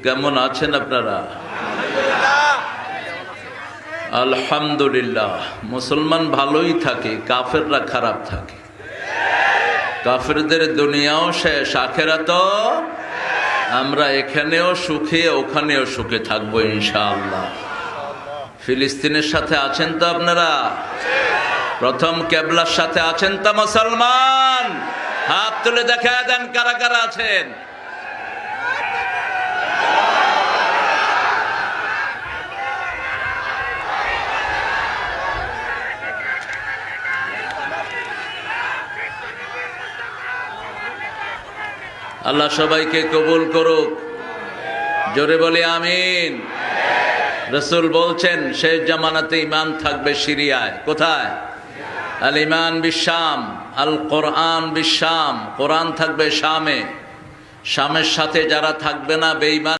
কেমন আছেন আপনারা? আলহামদুলিল্লাহ। মুসলমান ভালোই থাকে, কাফেররা খারাপ থাকে। কাফেরদের দুনিয়াও শেষ, আখেরাতও। আমরা এখানেও সুখে, ওখানেও সুখে থাকবো ইনশাআল্লাহ। ফিলিস্তিনের সাথে আছেন তো আপনারা? প্রথম কেবলার সাথে আছেন তো মুসলমান? হাত তুলে দেখা দেন কারা কারা আছেন। আল্লাহ সবাইকে কবুল করুক, জোরে বলি আমিন। রসুল বলছেন শেষ জামানাতে ইমান থাকবে সিরিয়ায়। কোথায়? আল ইমান বিশাম, আল কোরআন বিশাম। কোরআন থাকবে শামে। শামের সাথে যারা থাকবে না বেঈমান